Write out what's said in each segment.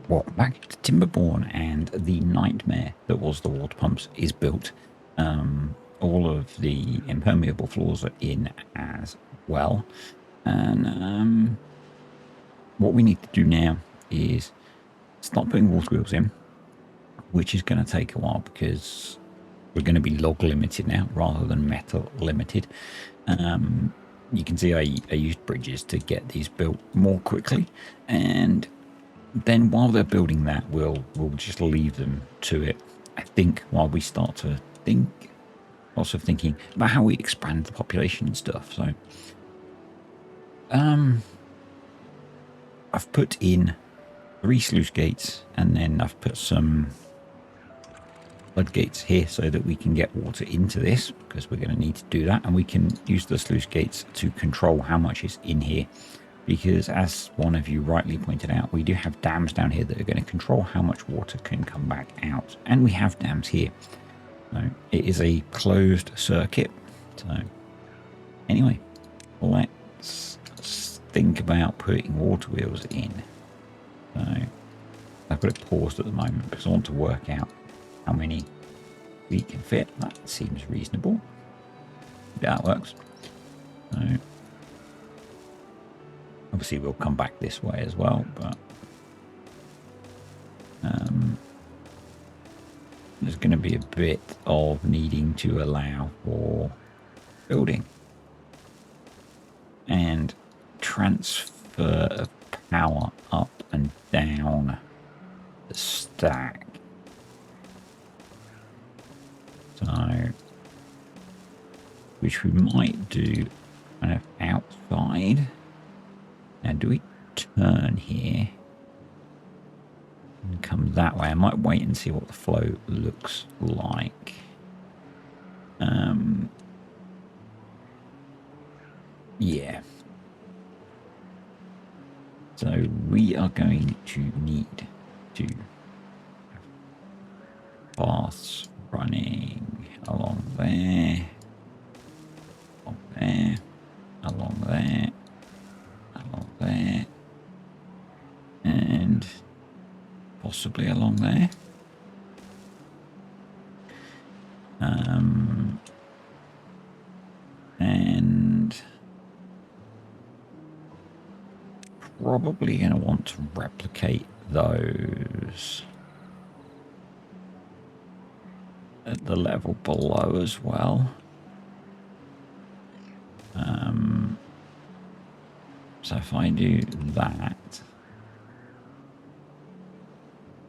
Welcome back to Timberborn, and the nightmare that was the water pumps is built. All of the impermeable floors are in as well. And what we need to do now is start putting water wheels in, which is going to take a while because we're going to be log limited now rather than metal limited. You can see I used bridges to get these built more quickly, and then while they're building that, we'll just leave them to it. I think while we start to think, also thinking about how we expand the population and stuff. So, I've put in 3 sluice gates, and then I've put some floodgates here so that we can get water into this, because we're going to need to do that, and we can use the sluice gates to control how much is in here. Because as one of you rightly pointed out, we do have dams down here that are going to control how much water can come back out. And we have dams here. So it is a closed circuit. So anyway, let's think about putting water wheels in. So I've got it paused at the moment because I want to work out how many we can fit. That seems reasonable. Yeah, that works. So obviously, we'll come back this way as well, but there's going to be a bit of needing to allow for building and transfer of power up and down the stack. So, which we might do kind of outside. Now, do we turn here and come that way? I might wait and see what the flow looks like. Yeah. So we are going to need to have paths running along there, along there, along there, along there, and possibly along there. And probably going to want to replicate those at the level below as well. So if I do that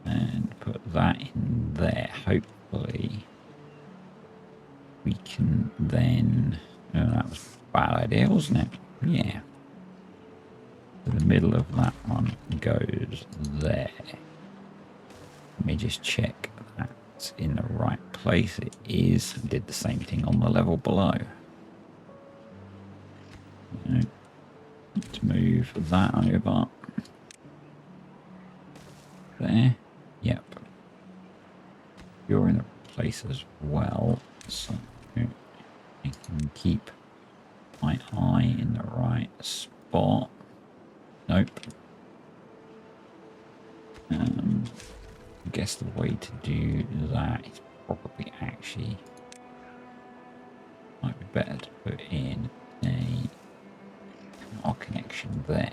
and put that in there, hopefully we can then... Oh, that was a bad idea, wasn't it? Yeah. So the middle of that one goes there. Let me just check that's in the right place. It is. Did the same thing on the level below. Let's move that over. There. Yep. You're in a place as well. So I can keep my eye in the right spot. Nope. I guess the way to do that is probably actually might be better to put in our connection there.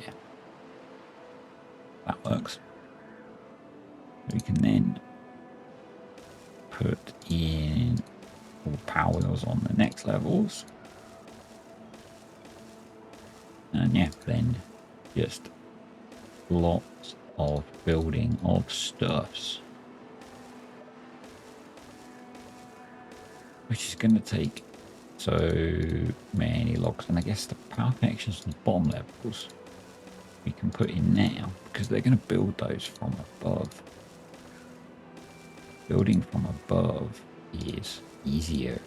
That works. We can then put in all the power wheels on the next levels. And yeah, then just lots of building of stuffs. Which is going to take so many logs. And I guess the power connections to the bottom levels we can put in now, because they're going to build those from above. Building from above is easier.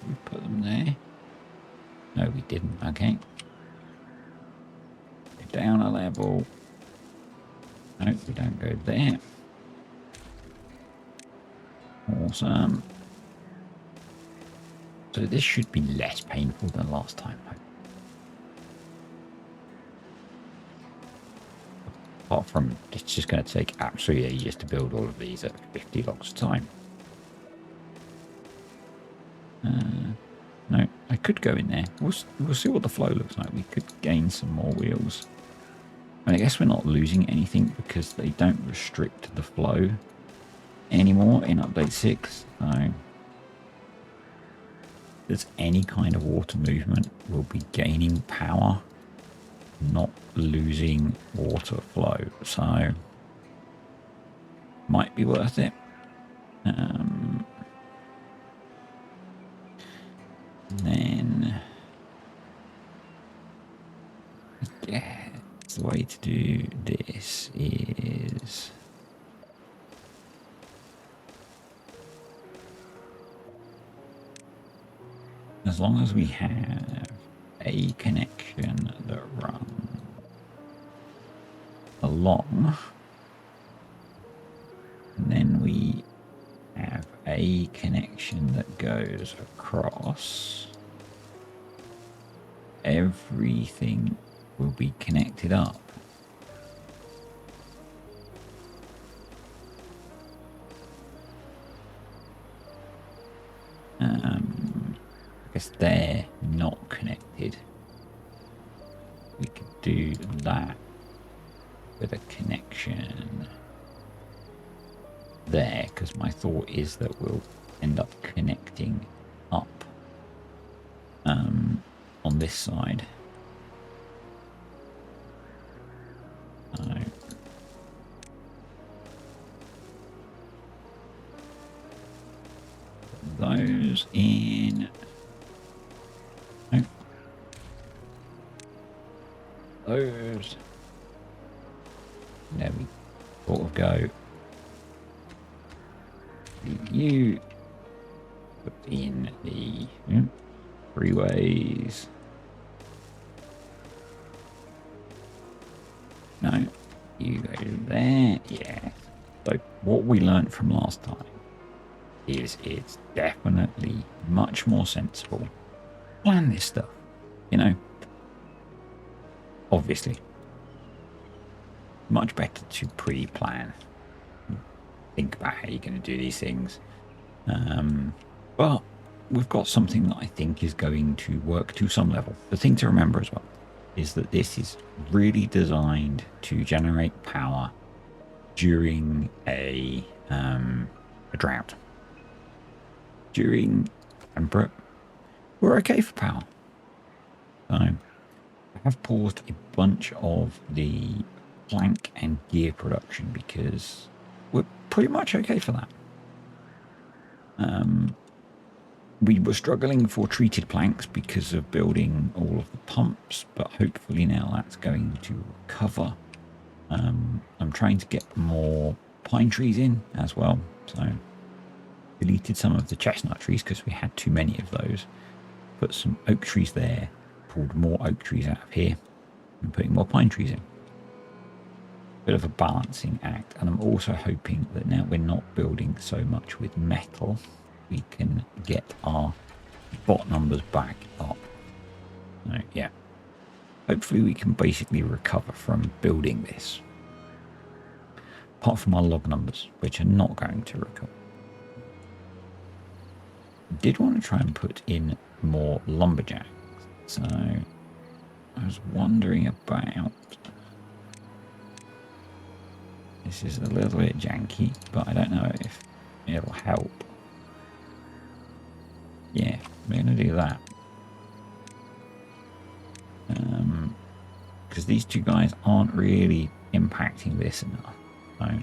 We put them there. No, we didn't. Okay. Go down a level. No, we don't go there. Awesome. So this should be less painful than last time. Apart from it's just going to take absolutely ages to build all of these at 50 logs a time. No, I could go in there. We'll see what the flow looks like. We could gain some more wheels. I guess we're not losing anything because they don't restrict the flow anymore in update 6. So if there's any kind of water movement, we'll be gaining power, not losing water flow. So might be worth it. Then yeah, the way to do this is as long as we have a connection that runs along, and then we have a connection that goes across, everything will be connected up. I guess they're not connected. We could do that with a connection there, because my thought is that we'll end up connecting up on this side. So those in. No. Those. There we sort of go. You put in the freeways. No, you go there. Yeah. So what we learned from last time is it's definitely much more sensible. Plan this stuff, you know. Obviously, much better to pre-plan. Think about how you're going to do these things. But we've got something that I think is going to work to some level. The thing to remember as well is that this is really designed to generate power during a drought. During temperate, we're okay for power. So I have paused a bunch of the plank and gear production because we're pretty much okay for that. We were struggling for treated planks because of building all of the pumps, but hopefully now that's going to recover. I'm trying to get more pine trees in as well, so deleted some of the chestnut trees because we had too many of those. Put some oak trees there, pulled more oak trees out of here, and putting more pine trees in. Bit of a balancing act, and I'm also hoping that now we're not building so much with metal, we can get our bot numbers back up. So, yeah, hopefully we can basically recover from building this, apart from our log numbers, which are not going to recover. I did want to try and put in more lumberjacks, so I was wondering about. This is a little bit janky, but I don't know if it'll help. Yeah, we're going to do that. Because these two guys aren't really impacting this enough. So I'm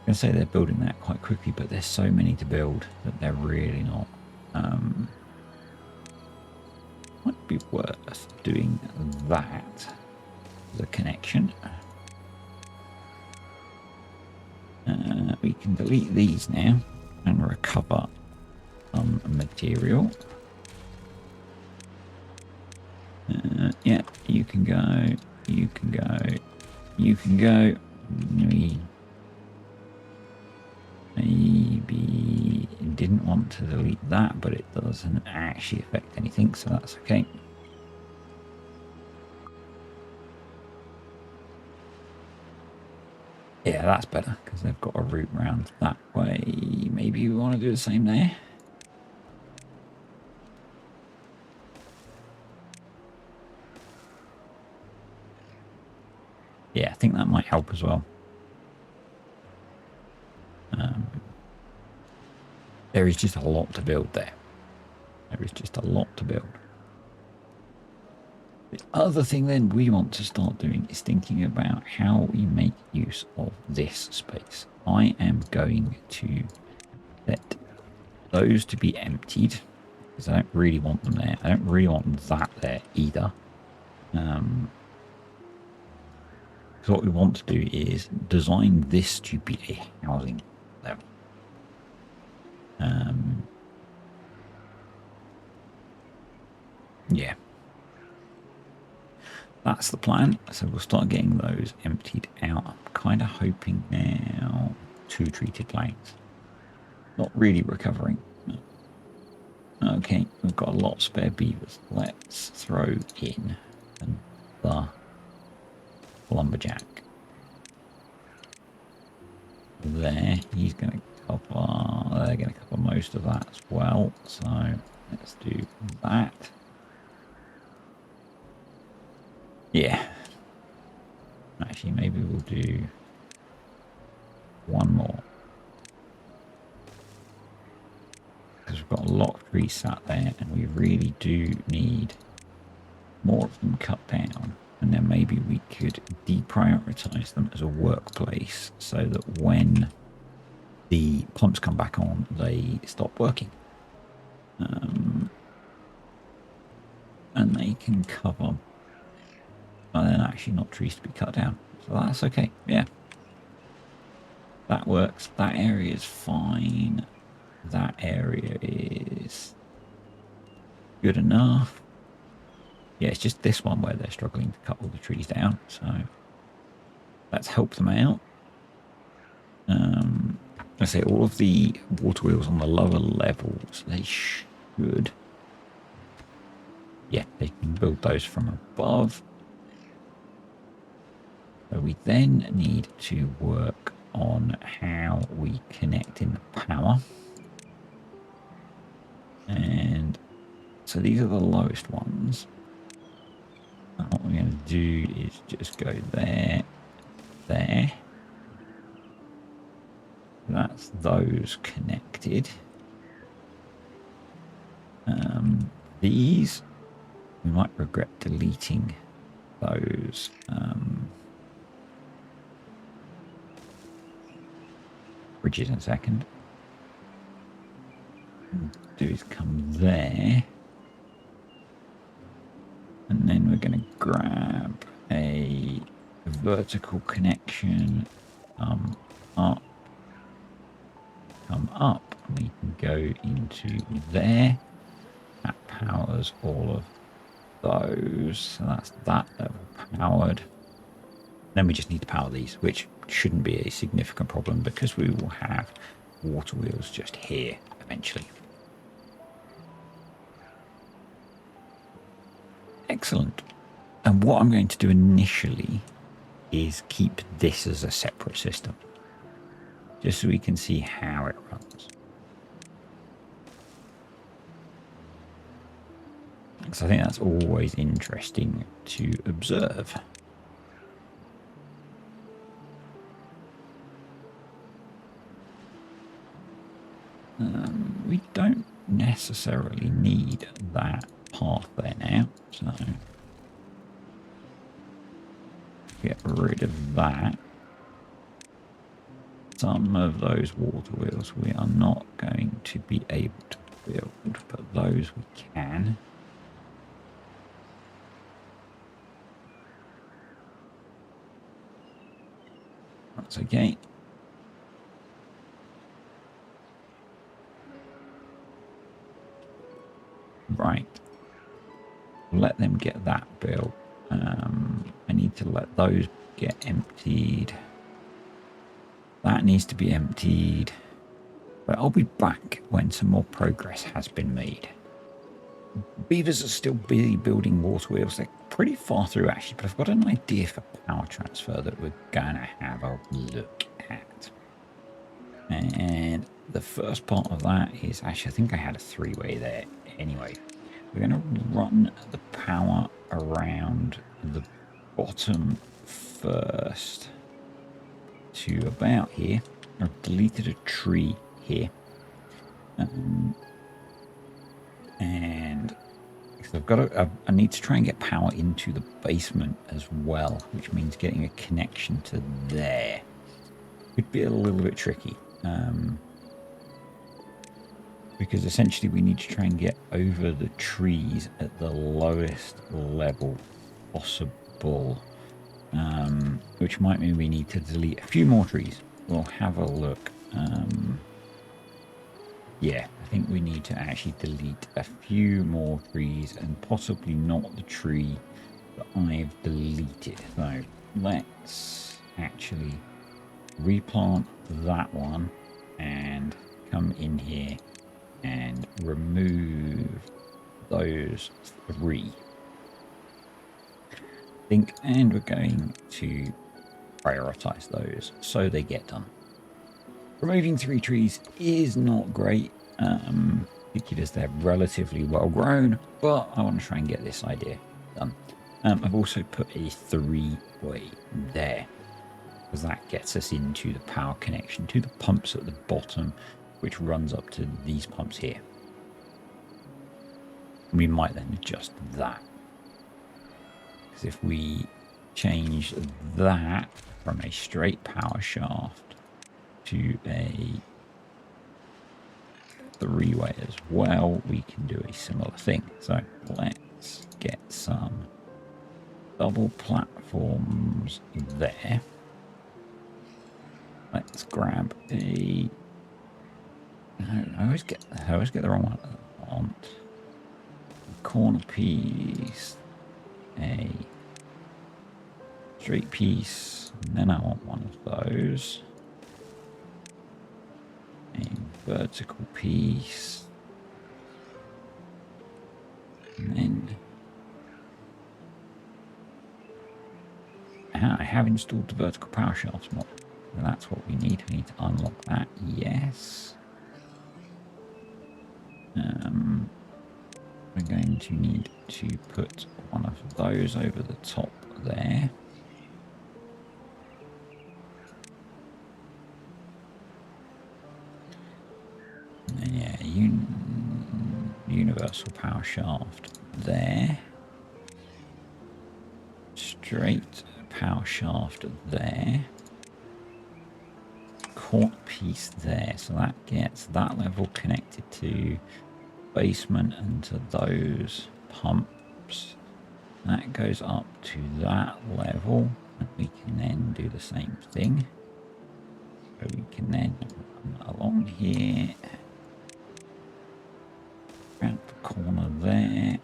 going to say they're building that quite quickly, but there's so many to build that they're really not. Might be worth doing that. The connection. We can delete these now and recover some material. Yeah, you can go, you can go, you can go. Maybe didn't want to delete that, but it doesn't actually affect anything, so that's okay. that's better because they've got a route round that way. Maybe we want to do the same there. Yeah, I think that might help as well. There is just a lot to build there. There is just a lot to build. The other thing then we want to start doing is thinking about how we make use of this space. I am going to set those to be emptied because I don't really want them there. I don't really want that there either. So what we want to do is design this to be a housing level. Yeah. That's the plan. So we'll start getting those emptied out. I'm kind of hoping now 2 treated lanes. Not really recovering. Okay, we've got a lot of spare beavers. Let's throw in the lumberjack. There, he's going to cover, they're going to cover most of that as well. So let's do that. Yeah. Actually, maybe we'll do one more. Because we've got a lot of trees sat there and we really do need more of them cut down. And then maybe we could deprioritize them as a workplace so that when the pumps come back on, they stop working. And they can cover, but then actually not trees to be cut down. So that's okay. Yeah. That works. That area is fine. That area is good enough. Yeah, it's just this one where they're struggling to cut all the trees down. So let's help them out. I say all of the water wheels on the lower levels, they should. Yeah, they can build those from above. So we then need to work on how we connect in the power. And so these are the lowest ones. And what we're going to do is just go there, there. That's those connected. These, we might regret deleting those. Bridges in a second. Do is come there. And then we're going to grab a vertical connection. Up. Come up. We can go into there. That powers all of those. So that's that level powered. Then we just need to power these, which shouldn't be a significant problem because we will have water wheels just here eventually. Excellent. And what I'm going to do initially is keep this as a separate system, just so we can see how it runs. Because I think that's always interesting to observe. We don't necessarily need that path there now, so get rid of that. Some of those water wheels we are not going to be able to build, but those we can. That's okay. Right. Let them get that built. I need to let those get emptied. That needs to be emptied. But I'll be back when some more progress has been made. beavers are still busy building water wheels. They're pretty far through actually, but I've got an idea for power transfer that we're going to have a look at. And the first part of that is actually, I think I had a three-way there. Anyway, we're going to run the power around the bottom first to about here. I've deleted a tree here. And I've got I need to try and get power into the basement as well, which means getting a connection to there. Could be a little bit tricky. Because essentially we need to try and get over the trees at the lowest level possible, which might mean we need to delete a few more trees. We'll have a look. Yeah, I think we need to actually delete a few more trees and possibly not the tree that I've deleted. So let's actually replant that one and come in here and remove those three. And we're going to prioritize those so they get done. Removing 3 trees is not great, because they're relatively well grown, but I want to try and get this idea done. I've also put a 3-way there, because that gets us into the power connection to the pumps at the bottom, which runs up to these pumps here. We might then adjust that, because if we change that from a straight power shaft to a 3-way as well, we can do a similar thing. So let's get some double platforms there. Let's grab a... No, I always get the wrong one. I want a corner piece, a straight piece, and then I want one of those. A vertical piece, and then I have installed the vertical power shafts mod. So that's what we need. We need to unlock that. Yes. We're going to need to put one of those over the top there. And yeah, universal power shaft there. Straight power shaft there. Corner piece there. So that gets that level connected to basement and to those pumps. That goes up to that level. And we can then do the same thing. So we can then run along here. Around the corner there,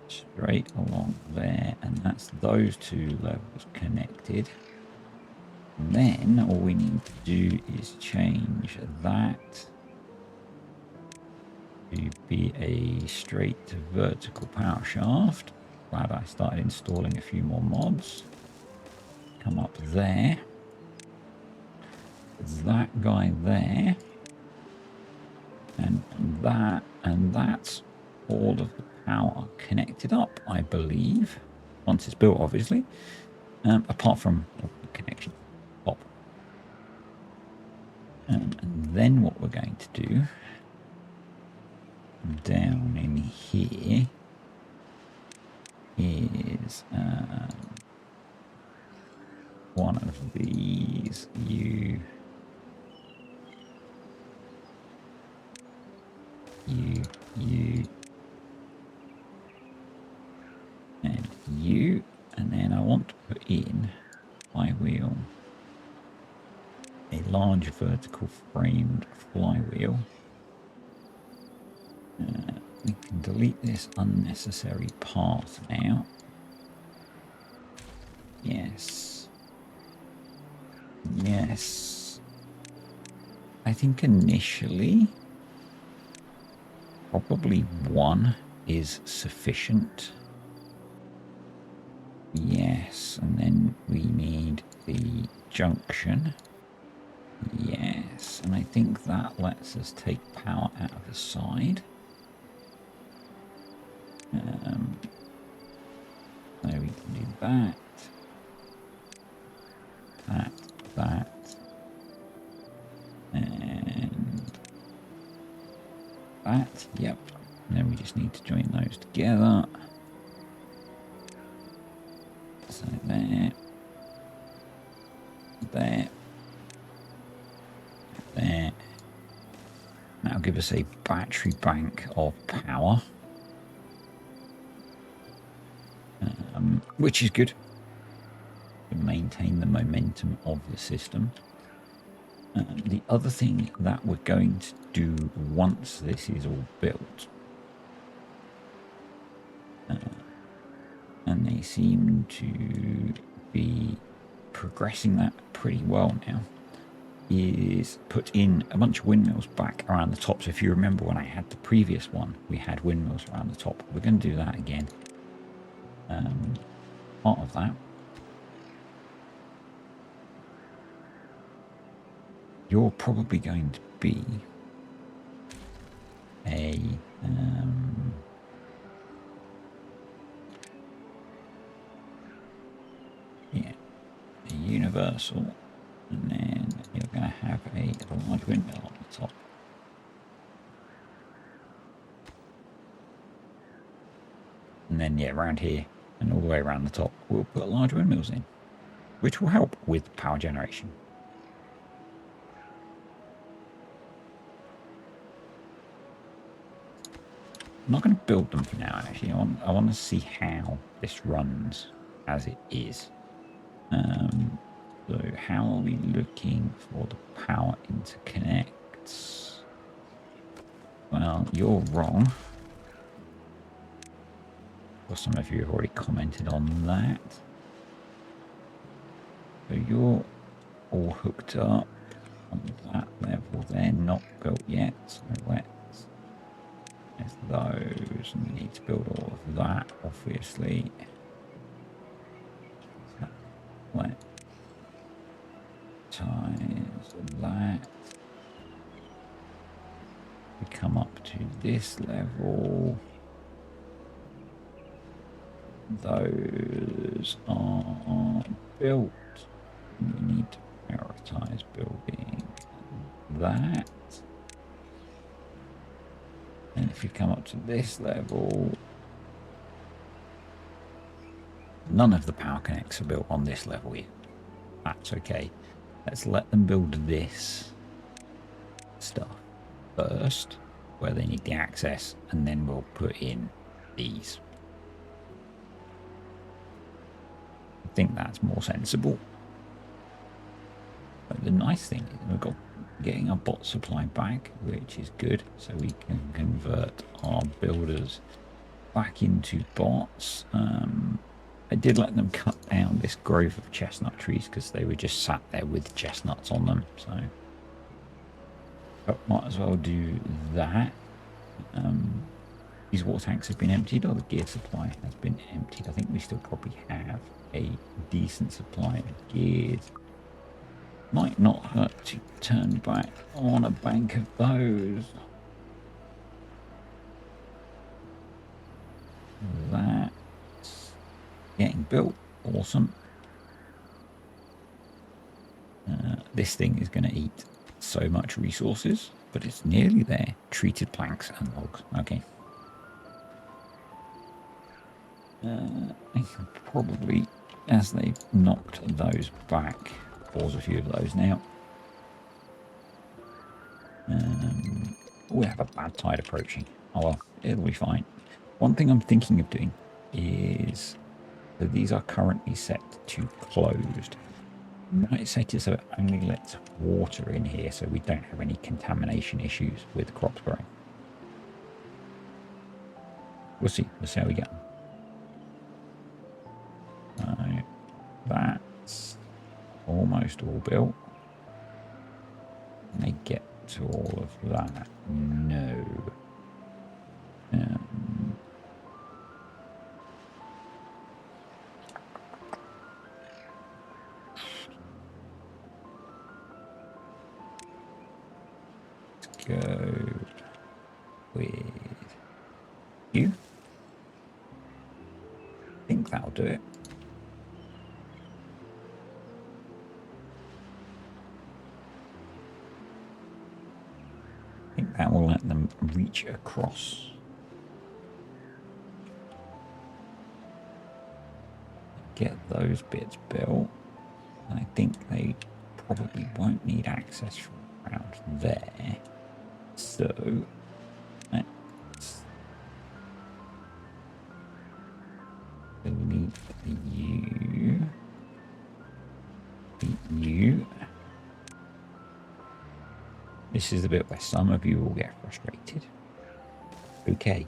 straight along there, and that's those 2 levels connected. And then all we need to do is change that to be a straight vertical power shaft. Glad I started installing a few more mods. Come up there. That guy there. And that's all of the power connected up, I believe, once it's built, obviously, apart from the connection top. And then what we're going to do down in here is one of these. You and you, and then I want to put in flywheel, a large vertical framed flywheel. We can delete this unnecessary path now. Yes. I think initially Probably one is sufficient. Yes, and then we need the junction. Yes, and I think that lets us take power out of the side. So we can do that, that, and that. Yep. And then we just need to join those together. So there, there, there. That'll give us a battery bank of power, which is good to maintain the momentum of the system. The other thing that we're going to do once this is all built, and they seem to be progressing that pretty well now, is put in a bunch of windmills back around the top. So if you remember when I had the previous one, we had windmills around the top. We're going to do that again. Part of that, you're probably going to be a universal, and then you're going to have a large windmill on the top. And then, yeah, around here and all the way around the top, we'll put large windmills in, which will help with power generation. I'm not going to build them for now, actually. I want to see how this runs as it is. So how are we looking for the power interconnects? Well, you're wrong. Well, some of you have already commented on that. So you're all hooked up on that level. They're not built yet. So let's, there's those. And we need to build all of that, obviously. So let's times that. We come up to this level. Those are built. We need to prioritize building that. And if you come up to this level, none of the power connects are built on this level yet. That's okay. Let's let them build this stuff first, where they need the access, and then we'll put in these. I think that's more sensible. But the nice thing is we've got getting our bot supply back, which is good, so we can convert our builders back into bots. I did let them cut down this grove of chestnut trees because they were just sat there with chestnuts on them, so but might as well do that. These water tanks have been emptied, or the gear supply has been emptied. I think we still probably have a decent supply of gears. Might not hurt to turn back on a bank of those. That's getting built. Awesome. This thing is going to eat so much resources, but it's nearly there. Treated planks and logs. Okay. I can probably, as they've knocked those back, pause a few of those now. We have a bad tide approaching. Oh well, it'll be fine. One thing I'm thinking of doing is that these are currently set to closed. Might set it so it only lets water in here so we don't have any contamination issues with crops growing. We'll see. We'll see how we go. That's almost all built. Can they get to all of that? No. do it. I think that will let them reach across. Get those bits built. And I think they probably won't need access from around there. So let's delete you. You. This is the bit where some of you will get frustrated. Okay.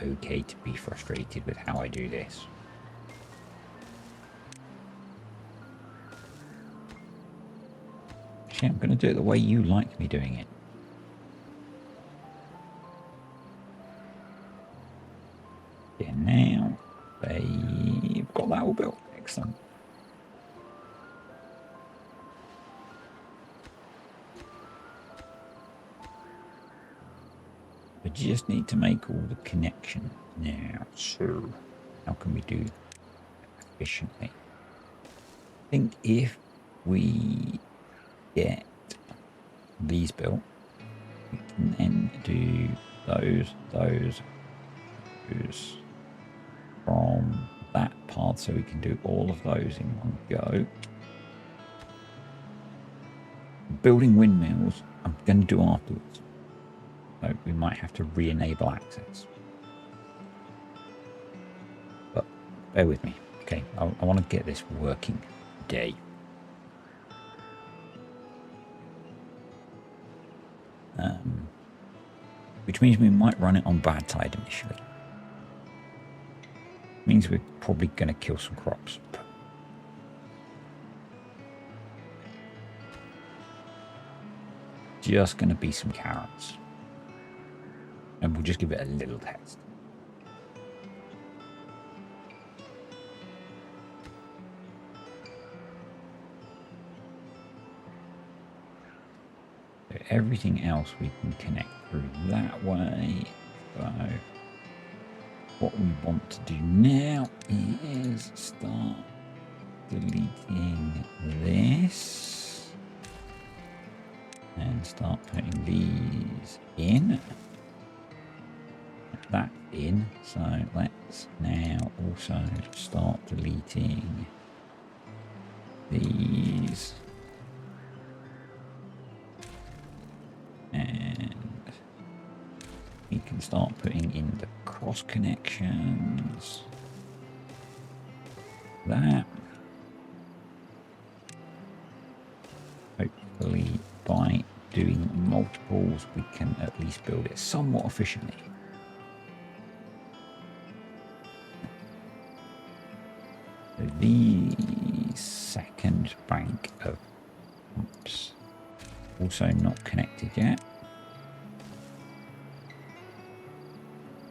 Okay to be frustrated with how I do this. Actually, I'm going to do it the way you like me doing it. Yeah, now they've got that all built. Excellent. We just need to make all the connections now. So how can we do efficiently? I think if we get these built, we can then do those from that path, so we can do all of those in one go. Building windmills, I'm going to do afterwards. So we might have to re-enable access. But bear with me. Okay, I want to get this working today. Which means we might run it on bad tide initially. Means we're probably going to kill some crops. Just going to be some carrots. And we'll just give it a little test. So everything else we can connect through that way. So what we want to do now is start deleting this and start putting these in. Put that in. So let's now also start deleting these. And we can start putting in the cross connections. That. Hopefully by doing multiples we can at least build it somewhat efficiently. So the second bank of pumps also not connected yet.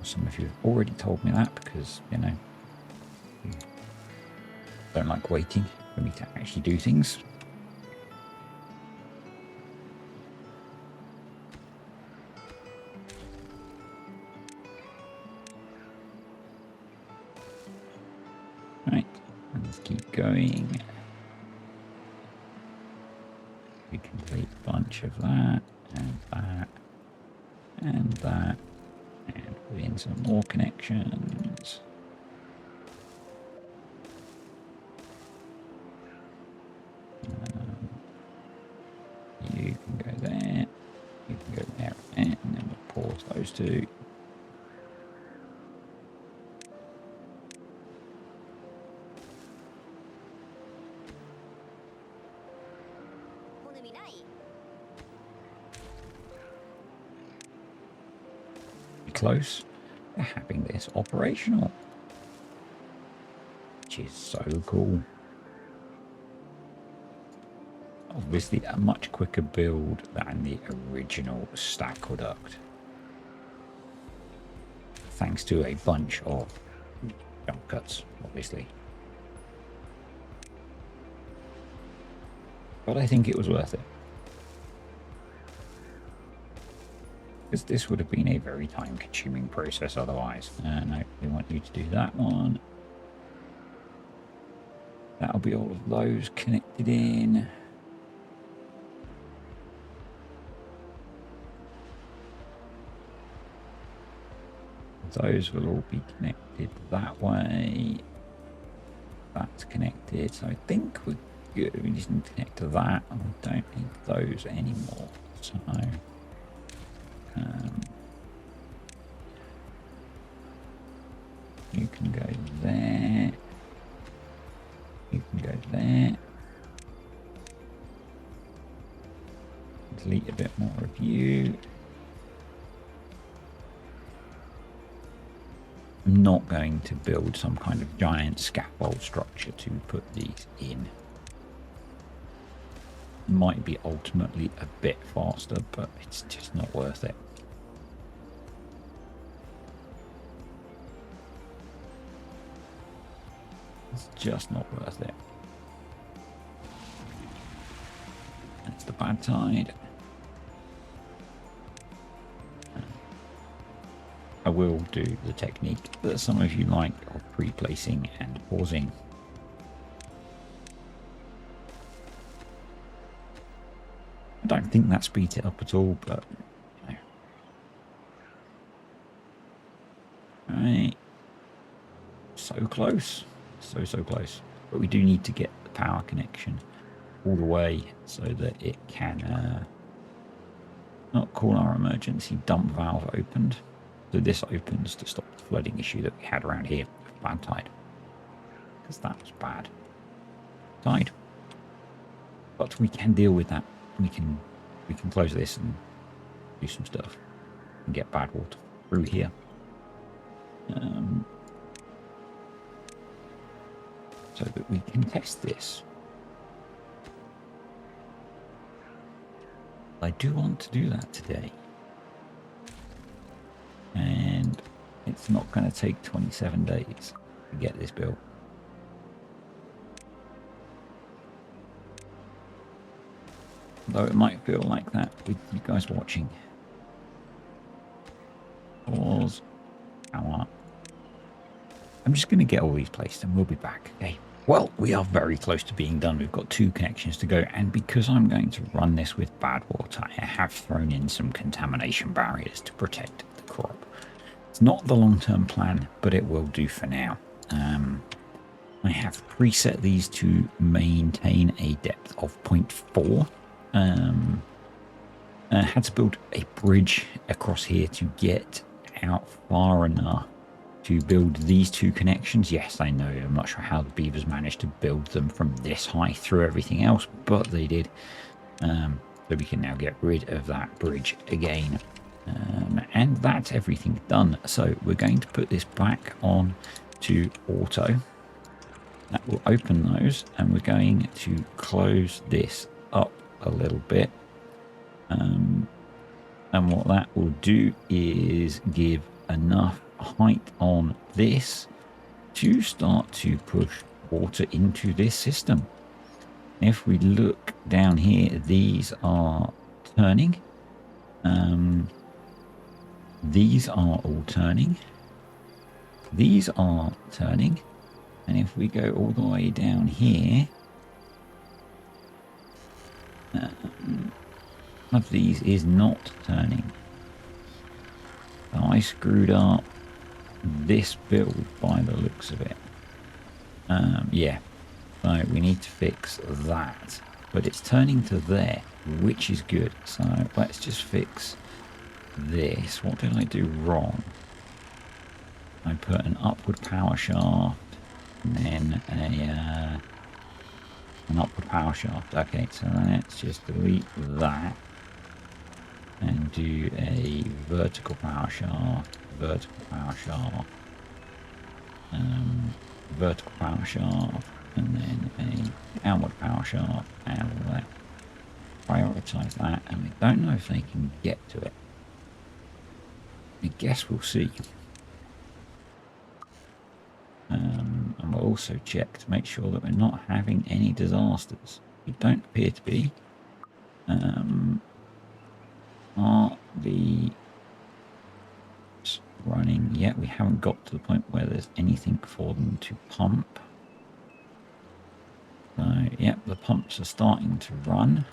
Some of you have already told me that because, you know, you don't like waiting for me to actually do things. Right, let's keep going. We complete a bunch of that and that and that. And put in some more connections. You can go there. You can go there and then we'll pause those two. Close to having this operational, which is so cool. Obviously a much quicker build than the original aqueduct, thanks to a bunch of jump cuts, obviously. But I think it was worth it. Because this would have been a very time-consuming process otherwise. No, we want you to do that one. That'll be all of those connected in. Those will all be connected that way. That's connected, so I think we're good. We just need to connect to that, and we don't need those anymore. So you can go there. You can go there. Delete a bit more of you. I'm not going to build some kind of giant scaffold structure to put these in. Might be ultimately a bit faster, but it's just not worth it. It's just not worth it. That's the bad side. I will do the technique that some of you like of pre-placing and pausing. I don't think that speeds it up at all, but you know. Right. So close. So close. But we do need to get the power connection all the way so that it can not call our emergency dump valve opened. So this opens to stop the flooding issue that we had around here with bad tide. Because that was bad tide. But we can deal with that. We can close this and do some stuff and get bad water through here. So that we can test this. I do want to do that today. And it's not going to take 27 days to get this built. Though it might feel like that with you guys watching. Pause. Power. I'm just going to get all these placed and we'll be back, okay? Well, we are very close to being done. We've got 2 connections to go, and because I'm going to run this with bad water, I have thrown in some contamination barriers to protect the crop. It's not the long-term plan, but it will do for now. I have preset these to maintain a depth of 0.4. I had to build a bridge across here to get out far enough to build these 2 connections. Yes, I know, I'm not sure how the beavers managed to build them from this high through everything else, but they did. So we can now get rid of that bridge again. And that's everything done. So we're going to put this back on to auto. That will open those, and we're going to close this up a little bit. And what that will do is give enough height on this to start to push water into this system. If we look down here, these are turning. These are all turning. These are turning. And if we go all the way down here, one of these is not turning. So I screwed up this build by the looks of it. Yeah, so we need to fix that. But it's turning to there, which is good. So let's just fix this. What did I do wrong? I put an upward power shaft and then an upward power shaft. Okay, so let's just delete that and do a vertical power shaft, vertical power shaft, vertical power shaft, and then a downward power shaft, and all that. Prioritize that, and we don't know if they can get to it. I guess we'll see. And we'll also check to make sure that we're not having any disasters. We don't appear to be. Are the running yet? We haven't got to the point where there's anything for them to pump. the pumps are starting to run.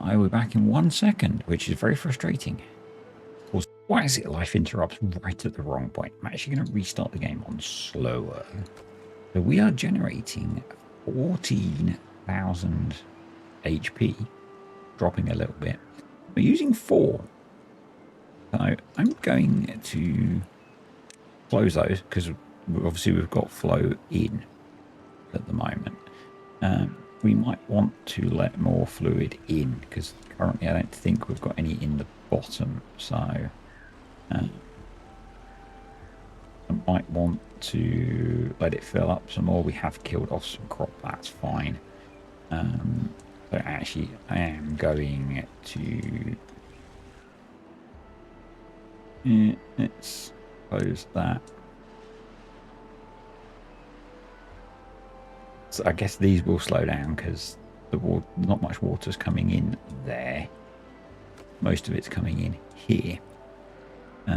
I will be back in 1 second, which is very frustrating. Of course, why is it life interrupts right at the wrong point? I'm actually going to restart the game on slower. So we are generating 14,000 HP, dropping a little bit. We're using 4. So I'm going to close those because obviously we've got flow in at the moment. We might want to let more fluid in because currently I don't think we've got any in the bottom. So I might want to let it fill up some more. We have killed off some crop, that's fine. So actually I am going to let's close that. So I guess these will slow down because not much water's coming in there. Most of it's coming in here. Do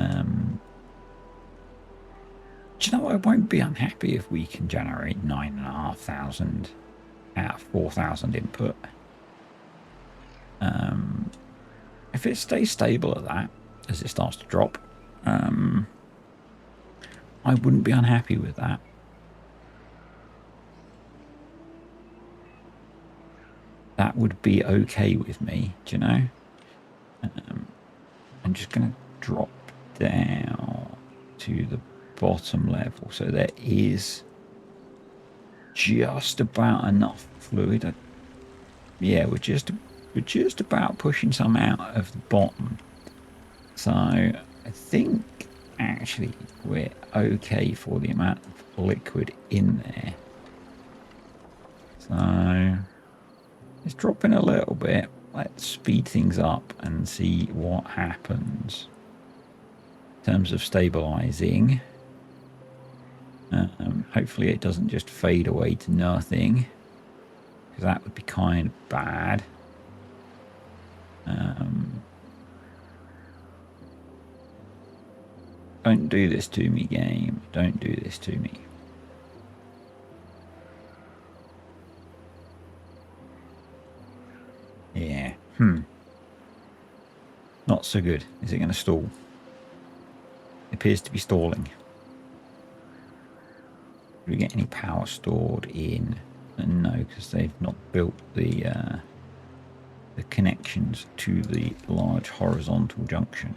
you know, I won't be unhappy if we can generate 9,500 out of 4,000 input. If it stays stable at that, as it starts to drop, I wouldn't be unhappy with that. That would be okay with me, do you know? I'm just going to drop down to the bottom level. So there is just about enough fluid. Yeah, we're just about pushing some out of the bottom. So I think actually we're okay for the amount of liquid in there. So it's dropping a little bit. Let's speed things up and see what happens in terms of stabilizing. Hopefully it doesn't just fade away to nothing, because that would be kind of bad. Don't do this to me, game. Don't do this to me. Yeah. Not so good. Is it going to stall? It appears to be stalling. Do we get any power stored in? No, because they've not built the connections to the large horizontal junction.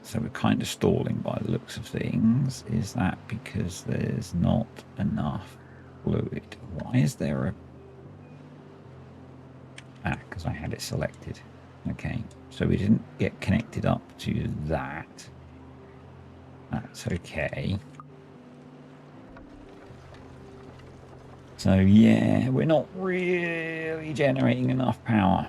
So we're kind of stalling by the looks of things. Is that because there's not enough fluid? Why is there a... because I had it selected. Okay, so we didn't get connected up to that. That's okay. So yeah, we're not really generating enough power.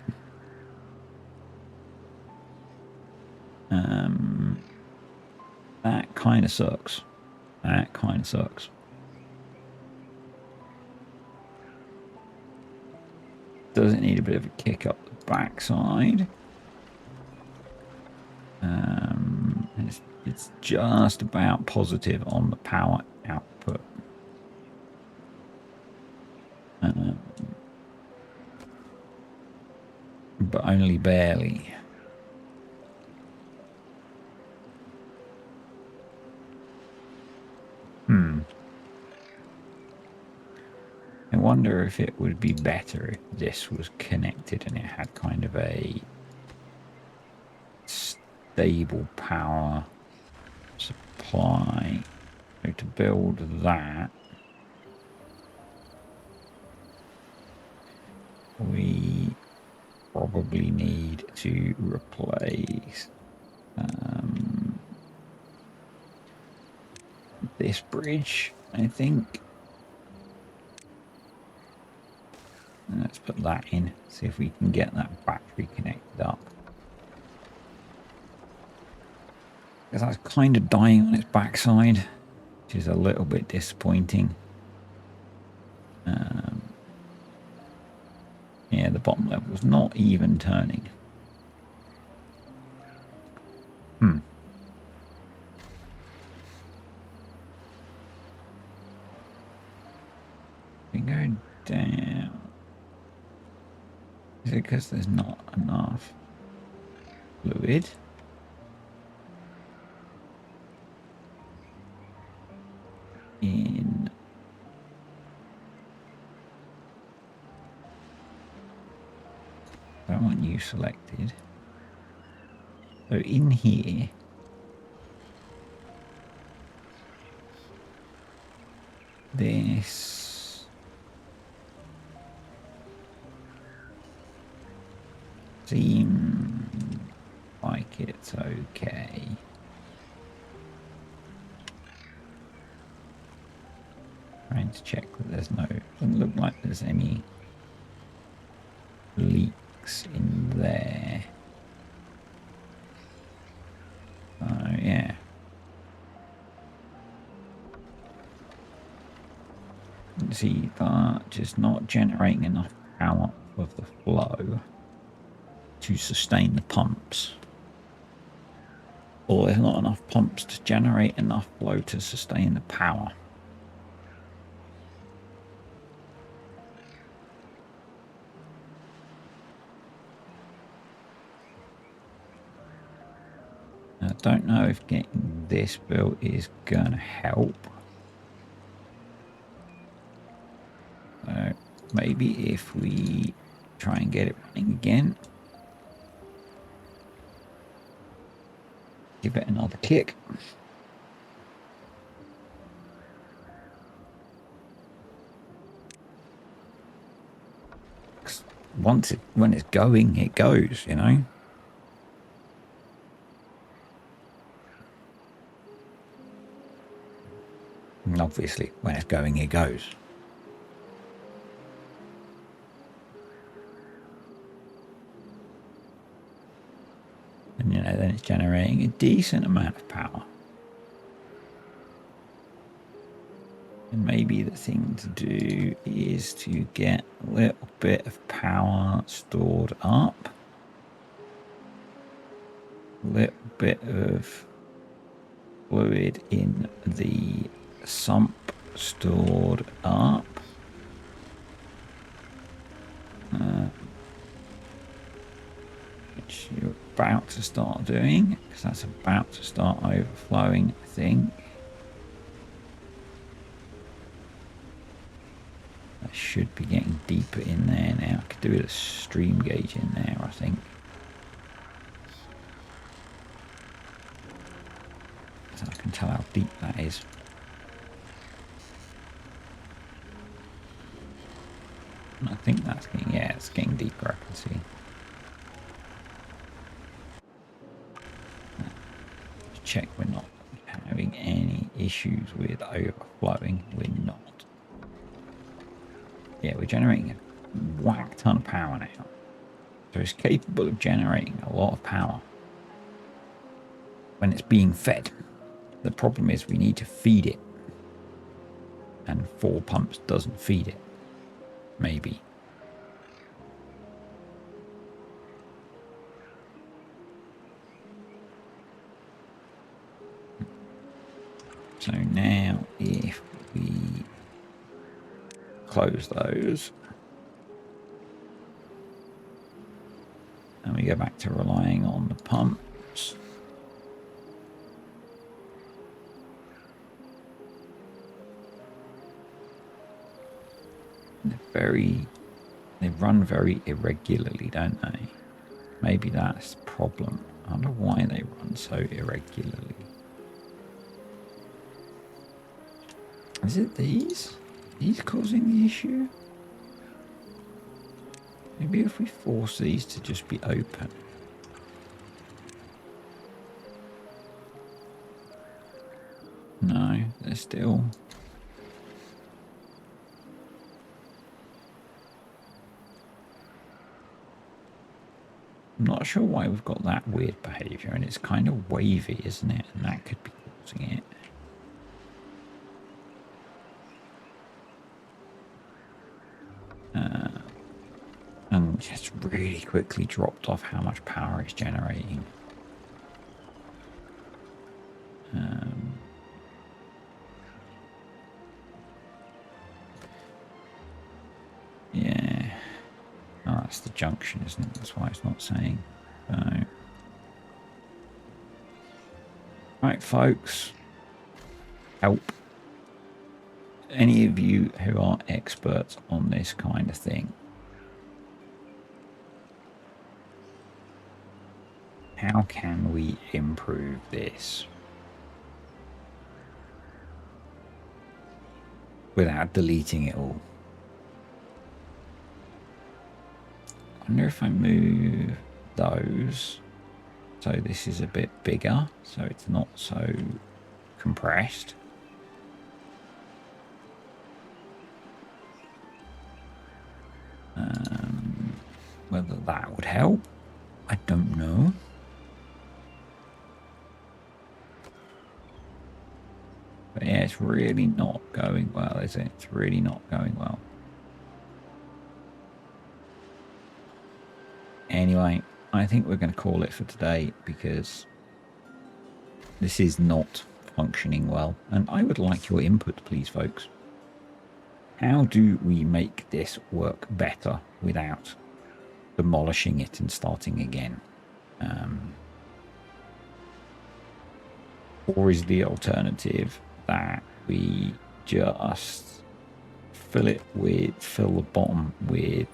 That kind of sucks. That kind of sucks. Does it need a bit of a kick up the backside? It's just about positive on the power output. But only barely. I wonder if it would be better if this was connected and it had kind of a stable power supply. So to build that, we probably need to replace this bridge, I think. And let's put that in, see if we can get that battery connected up. Because that's kind of dying on its backside, which is a little bit disappointing. Yeah, the bottom level is not even turning. Is it because there's not enough fluid? In that one you selected. So in here, this seems like it's okay. Trying to check that there's no, doesn't look like there's any leaks in there. Oh yeah. See that just not generating enough power of the flow to sustain the pumps. Or there's not enough pumps to generate enough flow to sustain the power. I don't know if getting this built is going to help. So maybe if we try and get it running again. Give it another kick. When it's going, it goes, you know. And obviously, when it's going, it goes. And, you know, then it's generating a decent amount of power. And maybe the thing to do is to get a little bit of power stored up. A little bit of fluid in the sump stored up. Which you're about to start doing, because that's about to start overflowing, I think. I should be getting deeper in there now. I could do a stream gauge in there, I think. So I can tell how deep that is. And I think that's getting, yeah, it's getting deeper, I can see. Check we're not having any issues with overflowing. We're not. Yeah, we're generating a whack ton of power now. So it's capable of generating a lot of power when it's being fed. The problem is we need to feed it. And 4 pumps doesn't feed it. Maybe. So now if we close those and we go back to relying on the pumps, they run very irregularly, don't they? Maybe that's the problem. I don't know why they run so irregularly. Is it these? These causing the issue? Maybe if we force these to just be open. No, they're still... I'm not sure why we've got that weird behavior, and it's kind of wavy, isn't it? And that could be causing it. And just really quickly dropped off how much power it's generating. Yeah. Alright, that's the junction, isn't it? That's why it's not saying. So, right, folks, help. Any of you who are experts on this kind of thing, how can we improve this without deleting it all? I wonder if I move those so this is a bit bigger, so it's not so compressed. Whether that would help, I don't know. But yeah, it's really not going well, is it? It's really not going well. Anyway, I think we're going to call it for today because this is not functioning well. And I would like your input, please, folks. How do we make this work better without demolishing it and starting again? Or is the alternative that we just fill the bottom with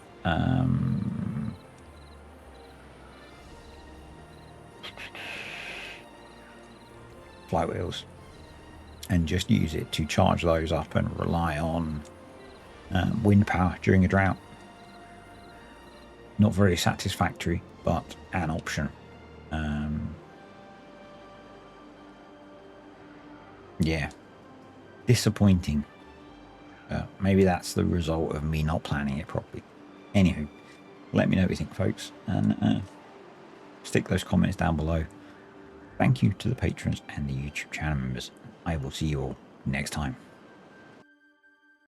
flywheels and just use it to charge those up and rely on wind power during a drought? Not very satisfactory, but an option. Yeah, disappointing. Maybe that's the result of me not planning it properly. Anywho, let me know what you think, folks, and stick those comments down below. Thank you to the patrons and the YouTube channel members. I will see you all next time.